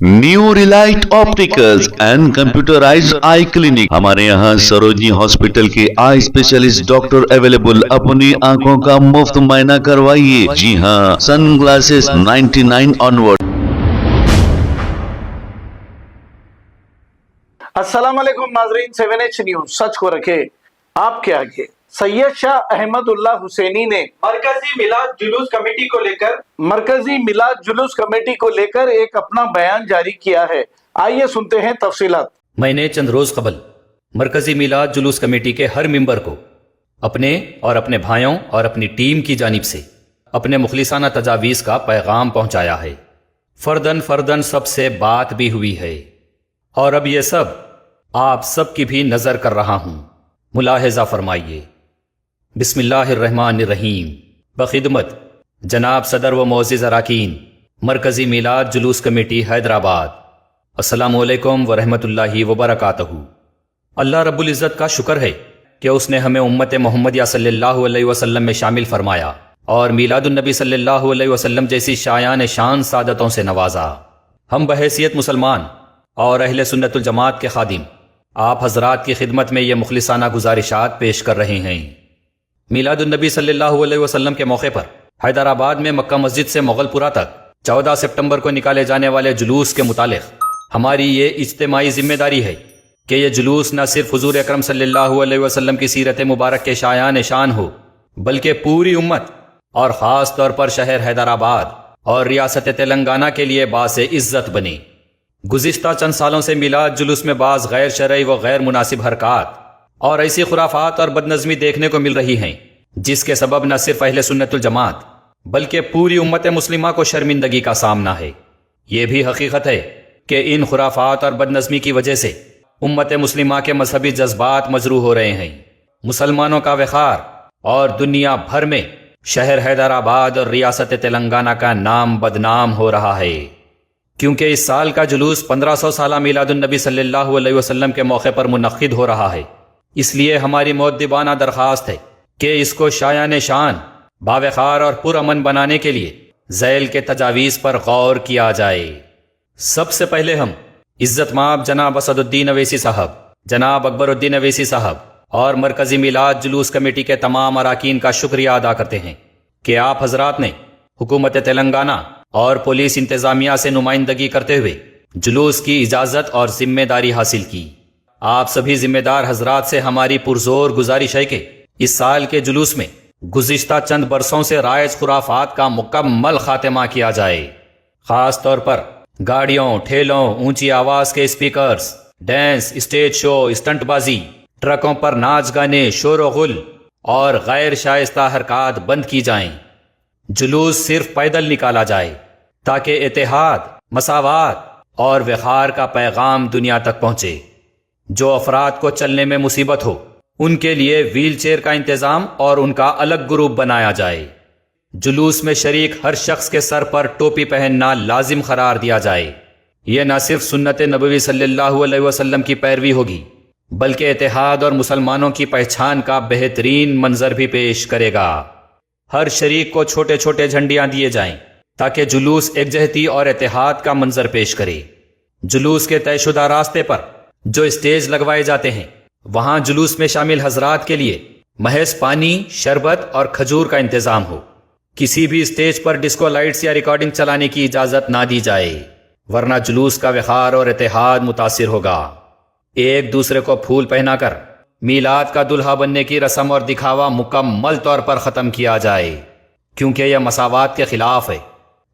New Relight opticals and computerised I clinic. हमारे यहाँ Sarojini hospital के आई स्पेशलिस्ट डॉक्टर अवेलेबल। अपनी आंखों का मुफ्त मुआयना करवाइए। जी हाँ, सन ग्लासेस 99 ऑनवर्ड। अस्सलाम वालेकुम नाजरीन, 7H न्यूज सच को रखे आपके आगे। सैयद शाह अहमदुल्लाह हुसैनी ने मरकजी मिलाद जुलूस कमेटी को लेकर एक अपना बयान जारी किया है। आइए सुनते हैं तफसीलात। मैंने चंद रोज कबल मरकजी मिलाद जुलूस कमेटी के हर मेंबर को अपने और अपने भाइयों और अपनी टीम की जानिब से अपने मुखलिसाना तजावीज का पैगाम पहुंचाया है। फर्दन फर्दन सबसे बात भी हुई है और अब ये सब आप सब की भी नजर कर रहा हूं। मुलाहिजा फरमाइए। बिस्मिल्लाहिर्रहमानिर्रहीम। बखिदमत जनाब सदर व मोअज़्ज़िज़ अराकीन मरकजी मिलाद जुलूस कमेटी हैदराबाद, अस्सलामु अलैकुम व रहमतुल्लाहि व बरकातहू। अल्लाह रब्बुल इज़्ज़त का शुक्र है कि उसने हमें उम्मत मोहम्मदिया सल्लल्लाहु अलैहि वसल्लम में शामिल फरमाया और मीलादुन नबी सल्लल्लाहु अलैहि वसल्लम जैसी शायान शान सादतों से नवाजा। हम बहैसियत मुसलमान और अहले सुन्नतुल जमात के खादिम आप हजरात की खिदमत में ये मुखलिसाना गुजारिशात पेश कर रहे हैं। मीलादुन नबी सल्लल्लाहु अलैहि वसल्लम के मौके पर हैदराबाद में मक्का मस्जिद से मोगलपुरा तक 14 सितंबर को निकाले जाने वाले जुलूस के मुतालिक हमारी ये इज्तिमाई जिम्मेदारी है कि ये जुलूस न सिर्फ हुजूर अकरम सल्लल्लाहु अलैहि वसल्लम की सीरत मुबारक के शायान शान हो, बल्कि पूरी उम्मत और ख़ास तौर पर शहर हैदराबाद और रियासत तेलंगाना के लिए बासे इज्जत बने। गुज़िश्ता चंद सालों से मिलाद जुलूस में बाज़ गैर शरई व गैर मुनासिब हरकात और ऐसी खुराफात और बदनज़मी देखने को मिल रही हैं जिसके सबब न सिर्फ अहले सुन्नतुल जमात बल्कि पूरी उम्मत मुस्लिमा को शर्मिंदगी का सामना है। ये भी हकीकत है कि इन खुराफात और बदनज़मी की वजह से उम्मत मुस्लिमा के मजहबी जज्बात मजरू हो रहे हैं। मुसलमानों का वक़ार और दुनिया भर में शहर हैदराबाद और रियासत तेलंगाना का नाम बदनाम हो रहा है, क्योंकि इस साल का जुलूस 1500 साला मीलादुन नबी सल्लल्लाहु अलैहि वसल्लम के मौके पर मुनक्किद हो रहा है। इसलिए हमारी मुअद्दिबाना दरख्वास्त है कि इसको शायान शान, बावक़ार और पुरअमन बनाने के लिए ज़ैल के तजावीज़ पर गौर किया जाए। सबसे पहले हम इज़्ज़त माब जनाब असदुद्दीन अवैसी साहब, जनाब अकबरुद्दीन अवैसी साहब और मरकजी मिलाद जुलूस कमेटी के तमाम अराकीन का शुक्रिया अदा करते हैं कि आप हजरात ने हुकूमत तेलंगाना और पुलिस इंतजामिया से नुमाइंदगी करते हुए जुलूस की इजाज़त और जिम्मेदारी हासिल की। आप सभी जिम्मेदार हजरात से हमारी पुरजोर गुजारिश है कि इस साल के जुलूस में गुज़िश्ता चंद बरसों से राइज खुराफात का मुकम्मल खात्मा किया जाए। खास तौर पर गाड़ियों, ठेलों, ऊंची आवाज के स्पीकर्स, डांस, स्टेज शो, स्टंटबाजी, ट्रकों पर नाच गाने, शोर गुल और गैर शाइस्ता हरकत बंद की जाएं। जुलूस सिर्फ पैदल निकाला जाए ताकि इत्तेहाद, मसावात और वक़ार का पैगाम दुनिया तक पहुंचे। जो अफराद को चलने में मुसीबत हो उनके लिए व्हील चेयर का इंतजाम और उनका अलग ग्रुप बनाया जाए। जुलूस में शरीक हर शख्स के सर पर टोपी पहनना लाजिम करार दिया जाए। यह न सिर्फ सुन्नत नबवी सल्लल्लाहु अलैहि वसल्लम की पैरवी होगी बल्कि इत्तेहाद और मुसलमानों की पहचान का बेहतरीन मंजर भी पेश करेगा। हर शरीक को छोटे छोटे झंडियां दिए जाएं ताकि जुलूस एकजहती और इत्तेहाद का मंजर पेश करे। जुलूस के तयशुदा रास्ते पर जो स्टेज लगवाए जाते हैं वहां जुलूस में शामिल हजरात के लिए महज पानी, शरबत और खजूर का इंतजाम हो। किसी भी स्टेज पर डिस्को लाइट्स या रिकॉर्डिंग चलाने की इजाजत ना दी जाए, वरना जुलूस का वक़ार और इत्तेहाद मुतासिर होगा। एक दूसरे को फूल पहनाकर मीलाद का दुल्हा बनने की रस्म और दिखावा मुकम्मल तौर पर ख़त्म किया जाए, क्योंकि यह मसावात के खिलाफ है।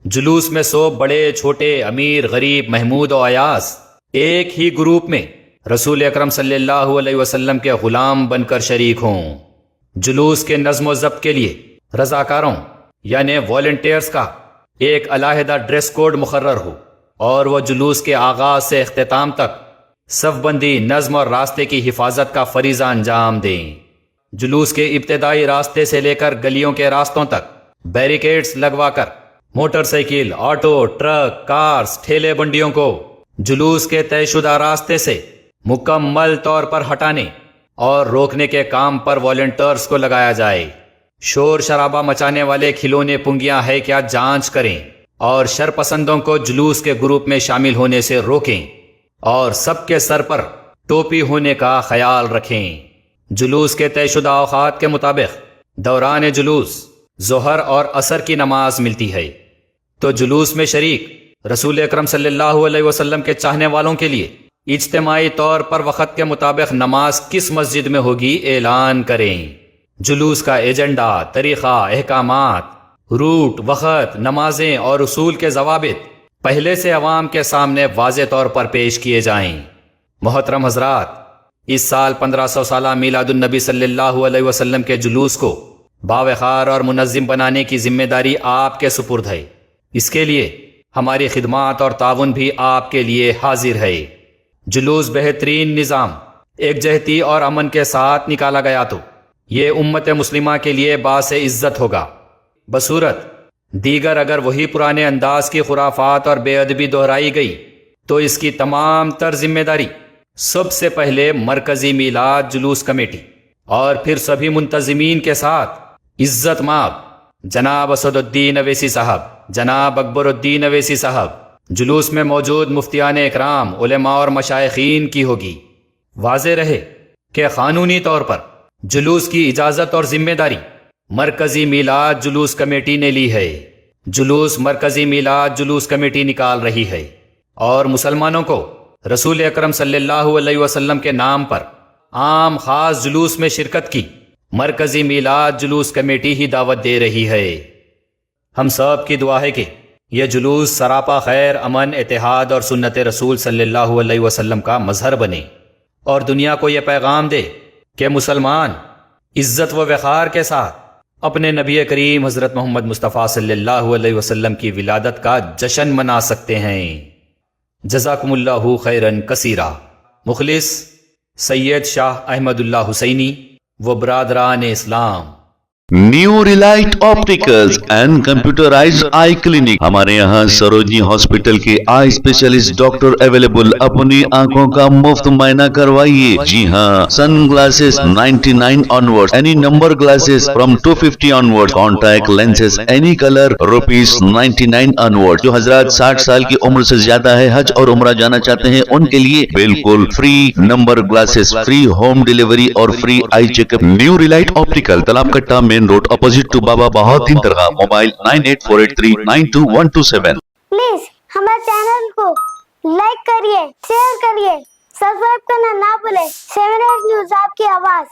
जुलूस में सो बड़े छोटे, अमीर गरीब, महमूद और अयास एक ही ग्रुप में रसूल अकरम सल्लल्लाहु अलैहि वसल्लम के गुलाम बनकर शरीक हों। जुलूस के नज़्म व ज़ब्त के लिए रज़ाकारों यानी वॉलंटियर्स का एक अलहदा ड्रेस कोड मुकर्रर हो और वह जुलूस के आगाज से इख्तिताम तक सफ़बंदी, नज़्म और रास्ते की हिफाजत का फरीज़ा अंजाम दें। जुलूस के इब्तिदाई रास्ते से लेकर गलियों के रास्तों तक बैरिकेड्स लगवाकर मोटरसाइकिल, ऑटो, ट्रक, कार्स, ठेले बंडियों को जुलूस के तयशुदा रास्ते से मुकम्मल तौर पर हटाने और रोकने के काम पर वॉलंटियर्स को लगाया जाए। शोर शराबा मचाने वाले खिलौने पुंगियां है क्या जांच करें اور شرپسندوں کو جلوس کے گروپ میں شامل ہونے سے روکیں اور سب کے سر پر ٹوپی ہونے کا خیال رکھیں۔ جلوس کے طے شدہ اوقات کے مطابق دوران جلوس ظہر اور عصر کی نماز ملتی ہے، تو جلوس میں شریک رسول اکرم صلی اللہ علیہ وسلم کے چاہنے والوں کے لیے اجتماعی طور پر وقت کے مطابق نماز کس مسجد میں ہوگی اعلان کریں۔ جلوس کا ایجنڈا، طریقہ، احکامات، روٹ، وقت، نمازیں اور اصول کے ضوابط پہلے سے عوام کے سامنے واضح طور پر پیش کیے جائیں۔ محترم حضرات، اس سال 1500 سالہ میلاد النبی صلی اللہ علیہ وسلم کے جلوس کو باوقار اور منظم بنانے کی ذمہ داری آپ کے سپرد ہے۔ اس کے لیے ہماری خدمات اور تعاون بھی آپ کے لیے حاضر ہے۔ جلوس بہترین نظام، یکجہتی اور امن کے ساتھ نکالا گیا تو یہ امت مسلمہ کے لیے باعث عزت ہوگا، بصورت دیگر اگر وہی پرانے انداز کی خرافات اور بے ادبی دہرائی گئی تو اس کی تمام تر ذمہ داری سب سے پہلے مرکزی میلاد جلوس کمیٹی اور پھر سبھی منتظمین کے ساتھ عزت مآب جناب اسد الدین اویسی صاحب، جناب اکبر الدین اویسی صاحب، جلوس میں موجود مفتیان اکرام، علماء اور مشائخین کی ہوگی۔ واضح رہے کہ قانونی طور پر جلوس کی اجازت اور ذمہ داری مرکزی میلاد جلوس کمیٹی نے لی ہے۔ جلوس مرکزی میلاد جلوس کمیٹی نکال رہی ہے اور مسلمانوں کو رسول اکرم صلی اللہ علیہ وسلم کے نام پر عام خاص جلوس میں شرکت کی مرکزی میلاد جلوس کمیٹی ہی دعوت دے رہی ہے۔ ہم سب کی دعا ہے کہ یہ جلوس سراپا خیر، امن، اتحاد اور سنت رسول صلی اللہ علیہ وسلم کا مظہر بنے اور دنیا کو یہ پیغام دے کہ مسلمان عزت و وقار کے ساتھ اپنے نبی کریم حضرت محمد مصطفیٰ صلی اللہ علیہ وسلم کی ولادت کا جشن منا سکتے ہیں۔ جزاکم اللہ خیرن کثیرا۔ مخلص سید شاہ احمد اللہ حسینی و برادران اسلام۔ New Relight Opticals and computerised eye clinic, ہمارے یہاں سروجنی ہاسپٹل کے آئی اسپیشلسٹ ڈاکٹر اویلیبل، اپنی آنکھوں کا مفت معائنہ کروائیے۔ جی ہاں، sun glasses 99 onward, any number glasses from 250 onward, contact lenses any colour ₹99 onward. جو حضرات 60 سال کی عمر سے زیادہ ہے، حج اور عمرہ جانا چاہتے ہیں، ان کے لیے بالکل free number glasses, free home delivery اور free eye check up. New Relight Optical, Talab Katta main road, opposite to Baba Bahauddin درگاہ، موبائل 9848392127۔ پلیز ہمارے چینل کو لائک کریے، شیئر کریے، سبسکرائب کرنا نہ بھولے۔ 7 نیوز آپ کی آواز۔